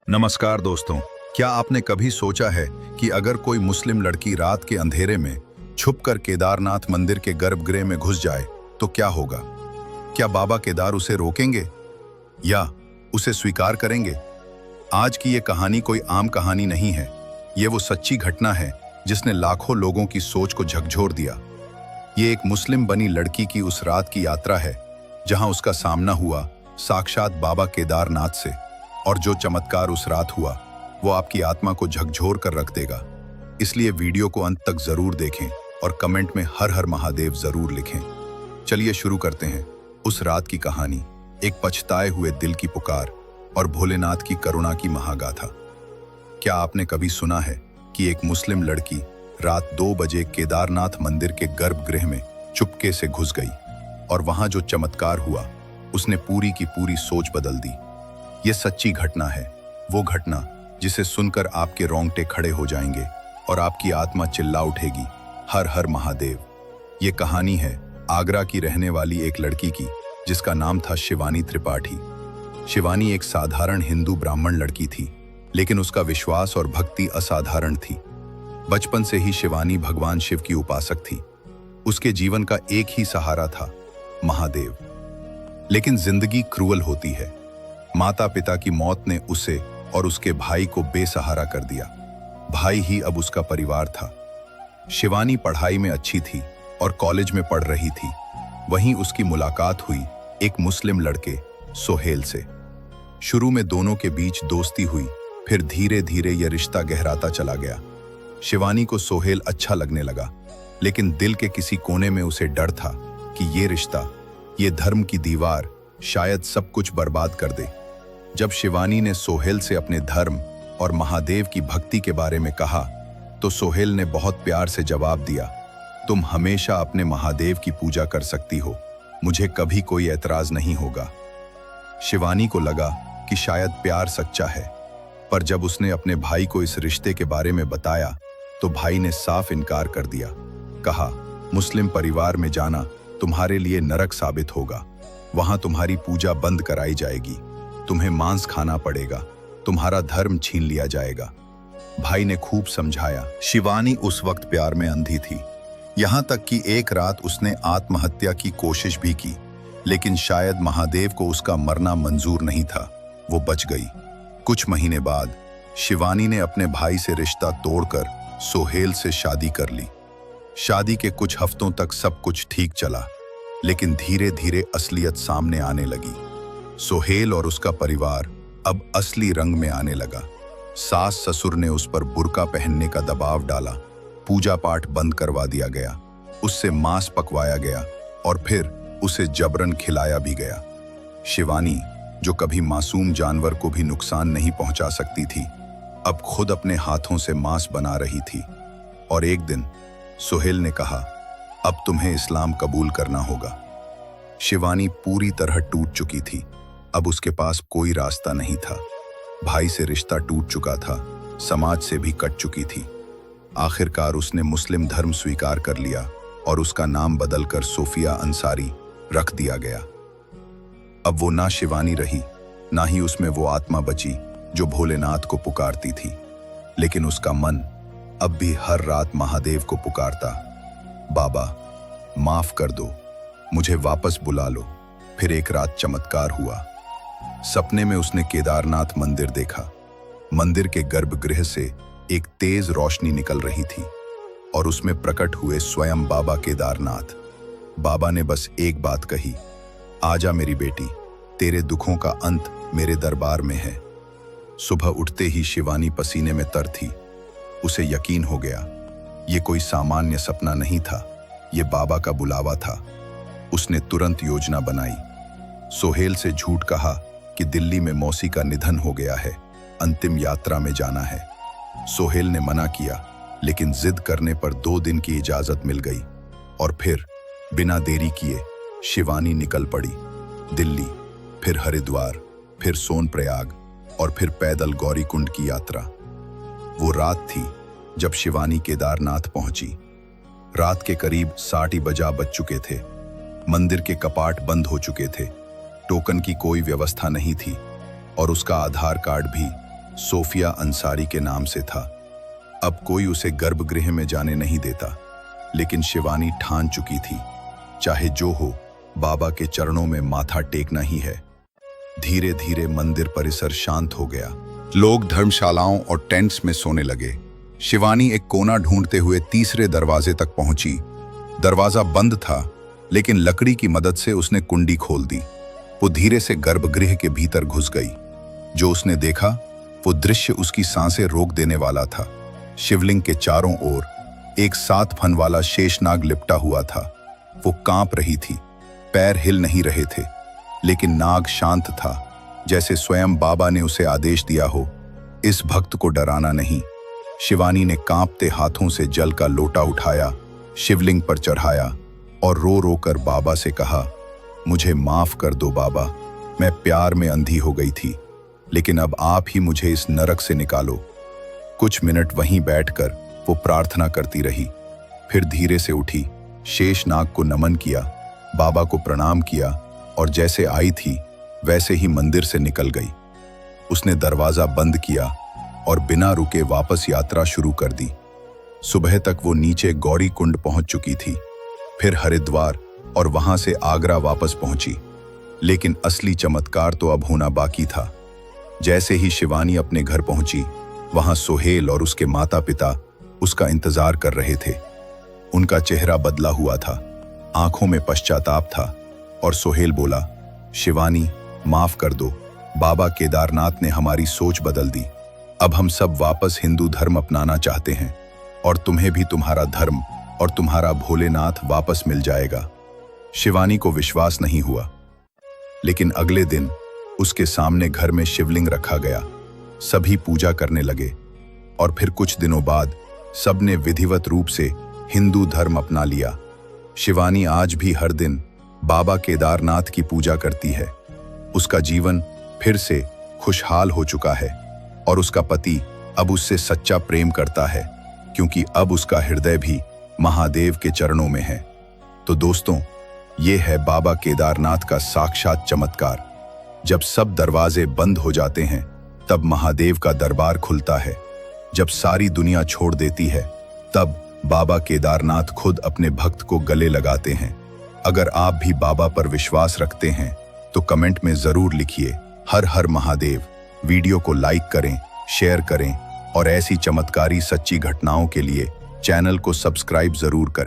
नमस्कार दोस्तों। क्या आपने कभी सोचा है कि अगर कोई मुस्लिम लड़की रात के अंधेरे में छुपकर केदारनाथ मंदिर के गर्भगृह में घुस जाए तो क्या होगा? क्या बाबा केदार उसे रोकेंगे या उसे स्वीकार करेंगे? आज की ये कहानी कोई आम कहानी नहीं है। ये वो सच्ची घटना है जिसने लाखों लोगों की सोच को झकझोर दिया। ये एक मुस्लिम बनी लड़की की उस रात की यात्रा है जहां उसका सामना हुआ साक्षात बाबा केदारनाथ से। और जो चमत्कार उस रात हुआ वो आपकी आत्मा को झकझोर कर रख देगा। इसलिए वीडियो को अंत तक जरूर देखें और कमेंट में हर हर महादेव जरूर लिखें। चलिए शुरू करते हैं उस रात की कहानी। एक पछताए हुए दिल की पुकार और भोलेनाथ की करुणा की महागाथा। क्या आपने कभी सुना है कि एक मुस्लिम लड़की रात 2 बजे केदारनाथ मंदिर के गर्भगृह में चुपके से घुस गई और वहां जो चमत्कार हुआ उसने पूरी की पूरी सोच बदल दी। ये सच्ची घटना है, वो घटना जिसे सुनकर आपके रोंगटे खड़े हो जाएंगे और आपकी आत्मा चिल्ला उठेगी, हर हर महादेव। ये कहानी है आगरा की रहने वाली एक लड़की की जिसका नाम था शिवानी त्रिपाठी। शिवानी एक साधारण हिंदू ब्राह्मण लड़की थी, लेकिन उसका विश्वास और भक्ति असाधारण थी। बचपन से ही शिवानी भगवान शिव की उपासक थी। उसके जीवन का एक ही सहारा था, महादेव। लेकिन जिंदगी क्रूअल होती है। माता पिता की मौत ने उसे और उसके भाई को बेसहारा कर दिया। भाई ही अब उसका परिवार था। शिवानी पढ़ाई में अच्छी थी और कॉलेज में पढ़ रही थी। वहीं उसकी मुलाकात हुई एक मुस्लिम लड़के सोहेल से। शुरू में दोनों के बीच दोस्ती हुई, फिर धीरे धीरे यह रिश्ता गहराता चला गया। शिवानी को सोहेल अच्छा लगने लगा, लेकिन दिल के किसी कोने में उसे डर था कि ये रिश्ता, ये धर्म की दीवार शायद सब कुछ बर्बाद कर दे। जब शिवानी ने सोहेल से अपने धर्म और महादेव की भक्ति के बारे में कहा तो सोहेल ने बहुत प्यार से जवाब दिया, तुम हमेशा अपने महादेव की पूजा कर सकती हो, मुझे कभी कोई ऐतराज नहीं होगा। शिवानी को लगा कि शायद प्यार सच्चा है, पर जब उसने अपने भाई को इस रिश्ते के बारे में बताया तो भाई ने साफ इनकार कर दिया। कहा, मुस्लिम परिवार में जाना तुम्हारे लिए नरक साबित होगा। वहां तुम्हारी पूजा बंद कराई जाएगी, तुम्हें मांस खाना पड़ेगा, तुम्हारा धर्म छीन लिया जाएगा। भाई ने खूब समझाया। शिवानी उस वक्त प्यार में अंधी थी, यहां तक कि एक रात उसने आत्महत्या की कोशिश भी की, लेकिन शायद महादेव को उसका मरना मंजूर नहीं था, वो बच गई। कुछ महीने बाद शिवानी ने अपने भाई से रिश्ता तोड़कर सोहेल से शादी कर ली। शादी के कुछ हफ्तों तक सब कुछ ठीक चला, लेकिन धीरे धीरे असलियत सामने आने लगी। सोहेल और उसका परिवार अब असली रंग में आने लगा। सास ससुर ने उस पर बुर्का पहनने का दबाव डाला, पूजा पाठ बंद करवा दिया गया, उससे मांस पकवाया गया और फिर उसे जबरन खिलाया भी गया। शिवानी, जो कभी मासूम जानवर को भी नुकसान नहीं पहुंचा सकती थी, अब खुद अपने हाथों से मांस बना रही थी। और एक दिन सोहेल ने कहा, अब तुम्हें इस्लाम कबूल करना होगा। शिवानी पूरी तरह टूट चुकी थी। अब उसके पास कोई रास्ता नहीं था। भाई से रिश्ता टूट चुका था, समाज से भी कट चुकी थी। आखिरकार उसने मुस्लिम धर्म स्वीकार कर लिया और उसका नाम बदलकर सोफिया अंसारी रख दिया गया। अब वो ना शिवानी रही, ना ही उसमें वो आत्मा बची जो भोलेनाथ को पुकारती थी। लेकिन उसका मन अब भी हर रात महादेव को पुकारता, बाबा माफ कर दो, मुझे वापस बुला लो। फिर एक रात चमत्कार हुआ। सपने में उसने केदारनाथ मंदिर देखा। मंदिर के गर्भगृह से एक तेज रोशनी निकल रही थी और उसमें प्रकट हुए स्वयं बाबा केदारनाथ। बाबा ने बस एक बात कही, आजा मेरी बेटी, तेरे दुखों का अंत मेरे दरबार में है। सुबह उठते ही शिवानी पसीने में तर थी। उसे यकीन हो गया, ये कोई सामान्य सपना नहीं था, ये बाबा का बुलावा था। उसने तुरंत योजना बनाई। सोहेल से झूठ कहा कि दिल्ली में मौसी का निधन हो गया है, अंतिम यात्रा में जाना है। सोहेल ने मना किया, लेकिन जिद करने पर 2 दिन की इजाजत मिल गई और फिर बिना देरी किए शिवानी निकल पड़ी। दिल्ली, फिर हरिद्वार, फिर सोनप्रयाग और फिर पैदल गौरीकुंड की यात्रा। वो रात थी जब शिवानी केदारनाथ पहुंची। रात के करीब 60 बज चुके थे। मंदिर के कपाट बंद हो चुके थे। टोकन की कोई व्यवस्था नहीं थी और उसका आधार कार्ड भी सोफिया अंसारी के नाम से था। अब कोई उसे गर्भगृह में जाने नहीं देता, लेकिन शिवानी ठान चुकी थी, चाहे जो हो, बाबा के चरणों में माथा टेकना ही है। धीरे धीरे मंदिर परिसर शांत हो गया। लोग धर्मशालाओं और टेंट्स में सोने लगे। शिवानी एक कोना ढूंढते हुए तीसरे दरवाजे तक पहुंची। दरवाजा बंद था, लेकिन लकड़ी की मदद से उसने कुंडी खोल दी। वो धीरे से गर्भगृह के भीतर घुस गई। जो उसने देखा, वो दृश्य उसकी सांसें रोक देने वाला था। शिवलिंग के चारों ओर एक 7 फन वाला शेषनाग लिपटा हुआ था। वो कांप रही थी, पैर हिल नहीं रहे थे, लेकिन नाग शांत था, जैसे स्वयं बाबा ने उसे आदेश दिया हो, इस भक्त को डराना नहीं। शिवानी ने कांपते हाथों से जल का लोटा उठाया, शिवलिंग पर चढ़ाया और रो रो कर बाबा से कहा, मुझे माफ कर दो बाबा, मैं प्यार में अंधी हो गई थी, लेकिन अब आप ही मुझे इस नरक से निकालो। कुछ मिनट वहीं बैठकर वो प्रार्थना करती रही, फिर धीरे से उठी, शेषनाग को नमन किया, बाबा को प्रणाम किया और जैसे आई थी वैसे ही मंदिर से निकल गई। उसने दरवाजा बंद किया और बिना रुके वापस यात्रा शुरू कर दी। सुबह तक वो नीचे गौरी कुंड पहुंच चुकी थी, फिर हरिद्वार और वहां से आगरा वापस पहुंची। लेकिन असली चमत्कार तो अब होना बाकी था। जैसे ही शिवानी अपने घर पहुंची, वहां सोहेल और उसके माता पिता उसका इंतजार कर रहे थे। उनका चेहरा बदला हुआ था, आंखों में पश्चाताप था और सोहेल बोला, शिवानी माफ कर दो, बाबा केदारनाथ ने हमारी सोच बदल दी। अब हम सब वापस हिंदू धर्म अपनाना चाहते हैं और तुम्हें भी तुम्हारा धर्म और तुम्हारा भोलेनाथ वापस मिल जाएगा। शिवानी को विश्वास नहीं हुआ, लेकिन अगले दिन उसके सामने घर में शिवलिंग रखा गया। सभी पूजा करने लगे और फिर कुछ दिनों बाद सबने विधिवत रूप से हिंदू धर्म अपना लिया। शिवानी आज भी हर दिन बाबा केदारनाथ की पूजा करती है। उसका जीवन फिर से खुशहाल हो चुका है और उसका पति अब उससे सच्चा प्रेम करता है, क्योंकि अब उसका हृदय भी महादेव के चरणों में है। तो दोस्तों, ये है बाबा केदारनाथ का साक्षात चमत्कार। जब सब दरवाजे बंद हो जाते हैं, तब महादेव का दरबार खुलता है। जब सारी दुनिया छोड़ देती है, तब बाबा केदारनाथ खुद अपने भक्त को गले लगाते हैं। अगर आप भी बाबा पर विश्वास रखते हैं तो कमेंट में जरूर लिखिए हर हर महादेव। वीडियो को लाइक करें, शेयर करें और ऐसी चमत्कारी सच्ची घटनाओं के लिए चैनल को सब्सक्राइब जरूर करें।